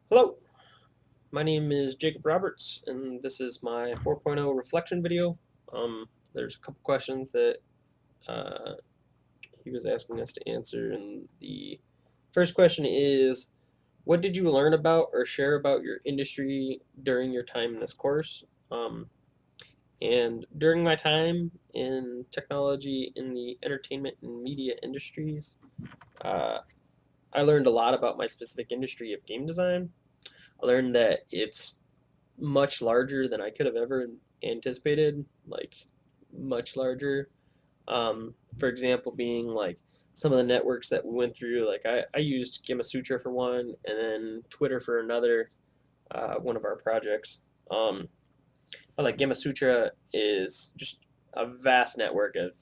Hello, my name is Jacob Roberts, and this is my 4.0 reflection video. There's a couple questions that uh, he was asking us to answer, and the first question is, what did you learn about or share about your industry during your time in this course? And during my time in technology in the entertainment and media industries, uh, I learned a lot about my specific industry of game design. I learned that it's much larger than I could have ever anticipated, like much larger. For example, being like some of the networks that we went through, like I used Gamasutra for one, and then Twitter for another, one of our projects. Um, but like Gamasutra is just a vast network of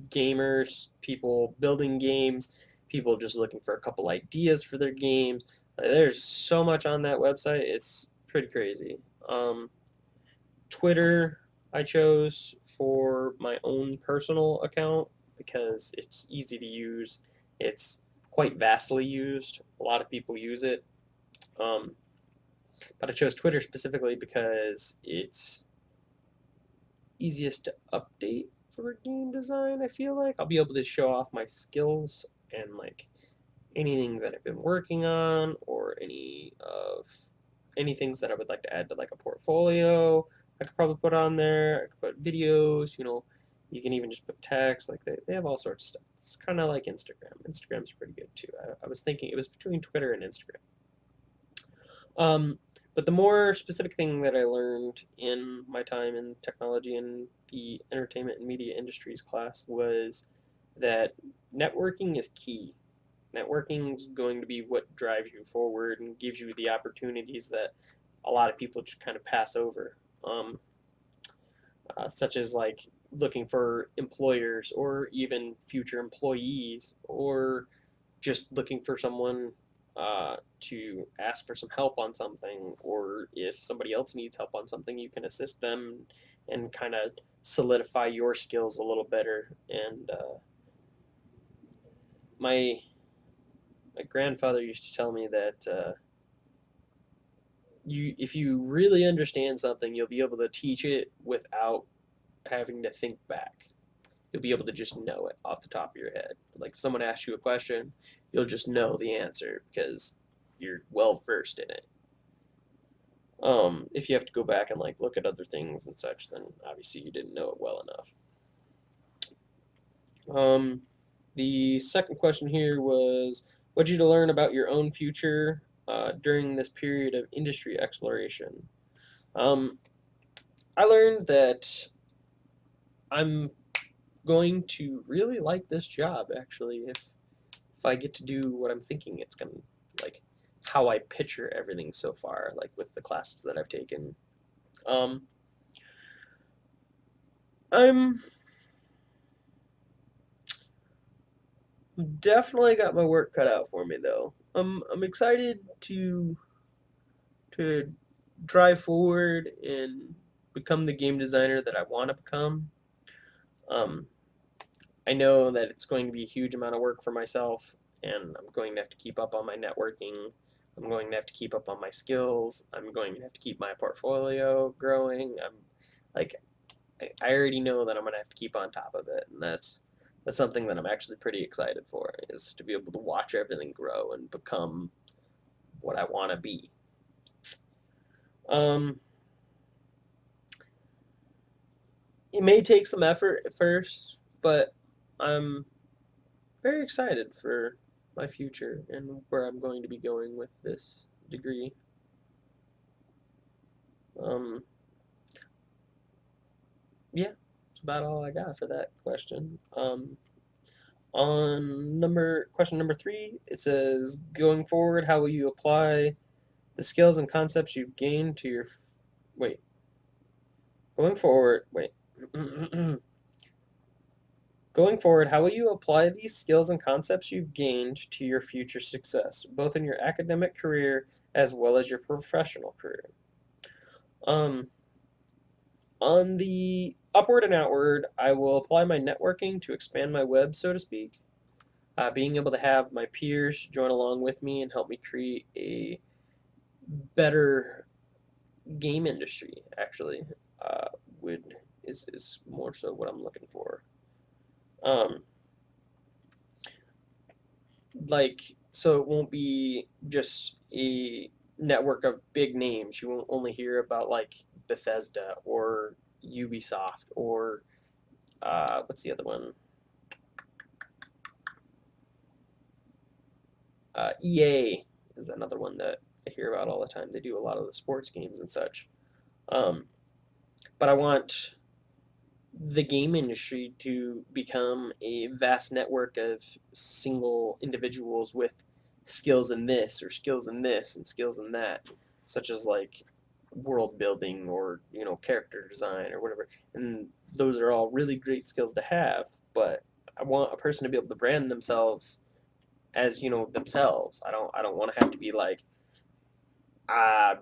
gamers, people building games, people just looking for a couple ideas for their games. Like, there's so much on that website; it's pretty crazy. Twitter I chose for my own personal account because it's easy to use. It's quite vastly used. A lot of people use it. Um, but I chose Twitter specifically because it's easiest to update for game design, I feel like. I'll be able to show off my skills and like anything that I've been working on or any things that I would like to add to like a portfolio. I could probably put on there. I could put videos, you can even just put text. Like they have all sorts of stuff. It's kind of like Instagram. Instagram's pretty good too. I was thinking it was between Twitter and Instagram. Um, but the more specific thing that I learned in my time in technology and the entertainment and media industries class was that networking is key. Networking is going to be what drives you forward and gives you the opportunities that a lot of people just kind of pass over, such as like looking for employers or even future employees or just looking for someone to ask for some help on something, or if somebody else needs help on something, you can assist them and kind of solidify your skills a little better. And my my grandfather used to tell me that if you really understand something, you'll be able to teach it without having to think back. You'll be able to just know it off the top of your head. Like if someone asks you a question, you'll just know the answer because you're well versed in it. If you have to go back and like look at other things and such, then obviously you didn't know it well enough. Um, the second question here was, what did you learn about your own future during this period of industry exploration? Um, I learned that I'm going to really like this job actually if I get to do what I'm thinking it's gonna like how I picture everything so far, like with the classes that I've taken. Um, I'm definitely got my work cut out for me though. I'm excited to drive forward and become the game designer that I want to become. Um, I know that it's going to be a huge amount of work for myself, and I'm going to have to keep up on my networking. I'm going to have to keep up on my skills. I'm going to have to keep my portfolio growing. Like, I already know that I'm going to have to keep on top of it, and that's something that I'm actually pretty excited for, is to be able to watch everything grow and become what I want to be. Um, it may take some effort at first, but I'm very excited for my future and where I'm going to be going with this degree. Um, yeah, that's about all I got for that question. On question number 3, it says, going forward, how will you apply the skills and concepts you've gained to your wait going forward wait Going forward, how will you apply these skills and concepts you've gained to your future success, both in your academic career as well as your professional career? Um, on the upward and outward, I will apply my networking to expand my web, so to speak. Being able to have my peers join along with me and help me create a better game industry actually would is more so what I'm looking for. Um, like so it won't be just a network of big names. You won't only hear about like Bethesda or Ubisoft or what's the other one? EA is another one that I hear about all the time. They do a lot of the sports games and such. Um, but I want the game industry to become a vast network of single individuals with skills in this or skills in this and skills in that, such as like world building or character design or whatever. And those are all really great skills to have, but I want a person to be able to brand themselves as themselves. I don't want to have to be like I'm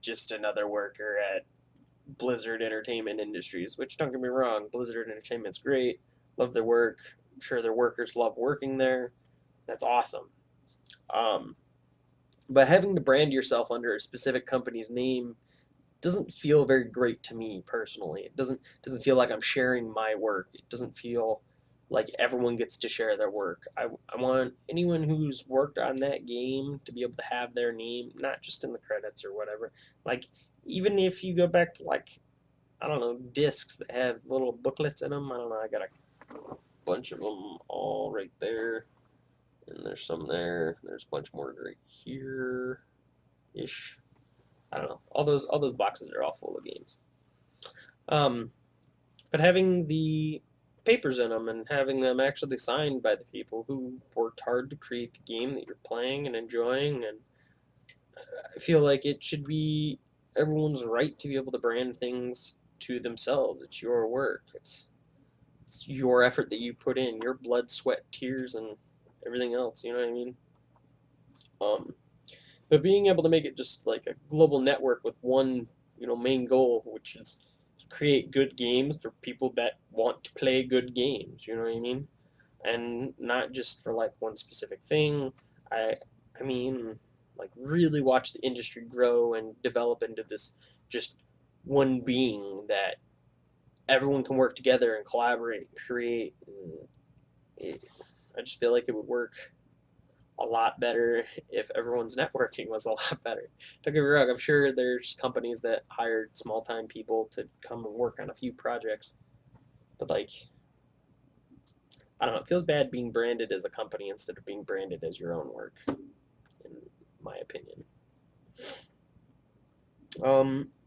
just another worker at Blizzard Entertainment Industries, which don't get me wrong, Blizzard Entertainment's great. Love their work. I'm sure their workers love working there. That's awesome. Um, but having to brand yourself under a specific company's name doesn't feel very great to me personally. It doesn't feel like I'm sharing my work. It doesn't feel like everyone gets to share their work. I want anyone who's worked on that game to be able to have their name, not just in the credits or whatever. Like even if you go back to like I don't know, discs that have little booklets in them. I don't know. I got a bunch of them all right there, and there's some there. There's a bunch more right here, ish. I don't know. All those boxes are all full of games. Um, but having the papers in them and having them actually signed by the people who worked hard to create the game that you're playing and enjoying, and I feel like it should be everyone's right to be able to brand things to themselves. It's your work. It's your effort that you put in, your blood, sweat, tears, and everything else. You know what I mean? Um, but being able to make it just like a global network with one, main goal, which is to create good games for people that want to play good games. You know what I mean? And not just for like one specific thing. I, I mean, like really watch the industry grow and develop into this just one being that everyone can work together and collaborate, and create. And it, I just feel like it would work a lot better if everyone's networking was a lot better. Don't get me wrong, I'm sure there's companies that hired small time people to come and work on a few projects, but like, I don't know, it feels bad being branded as a company instead of being branded as your own work, in my opinion.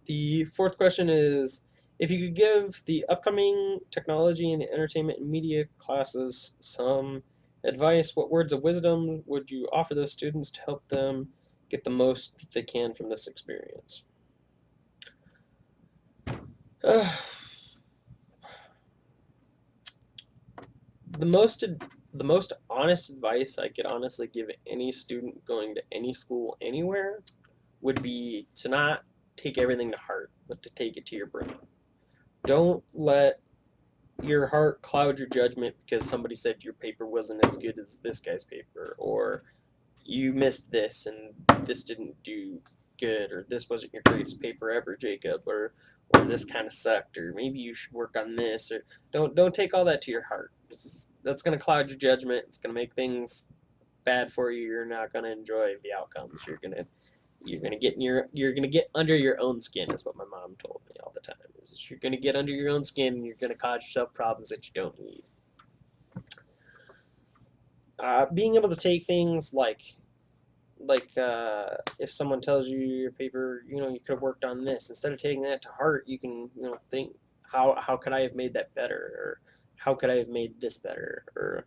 The fourth question is if you could give the upcoming technology and entertainment and media classes some advice, what words of wisdom would you offer those students to help them get the most that they can from this experience? Uh, the most the most honest advice I could honestly give any student going to any school anywhere would be to not take everything to heart, but to take it to your brain. Don't let your heart cloud your judgment because somebody said your paper wasn't as good as this guy's paper, or you missed this and this didn't do good, or this wasn't your greatest paper ever, Jacob, or this kind of sucked, or maybe you should work on this, or don't take all that to your heart. That's going to cloud your judgment. It's going to make things bad for you. You're not going to enjoy the outcomes. You're gonna get under your own skin is what my mom told me all the time. Is you're gonna get under your own skin and you're gonna cause yourself problems that you don't need. Being able to take things like if someone tells you your paper, you could have worked on this. Instead of taking that to heart, you can think how could I have made that better, or how could I have made this better, or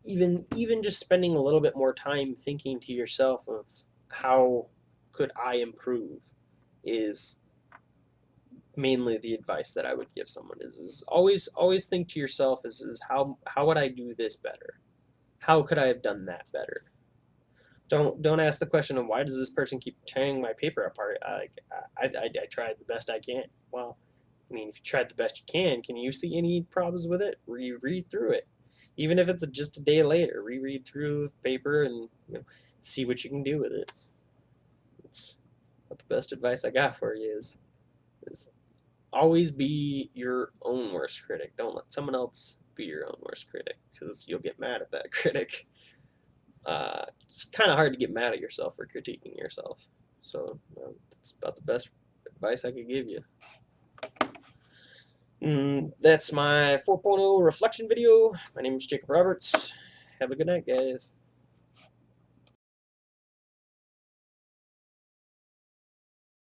even just spending a little bit more time thinking to yourself of how could I improve is mainly the advice that I would give someone is always think to yourself is how would I do this better? How could I have done that better? Don't ask the question of why does this person keep tearing my paper apart? I tried the best I can. Well, I mean, if you tried the best you can you see any problems with it? Reread through it, even if it's just a day later. Reread through the paper and see what you can do with it. But the best advice I got for you is always be your own worst critic. Don't let someone else be your own worst critic, because you'll get mad at that critic. It's kind of hard to get mad at yourself for critiquing yourself. So that's about the best advice I could give you. That's my 4.0 reflection video. My name is Jacob Roberts. Have a good night, guys.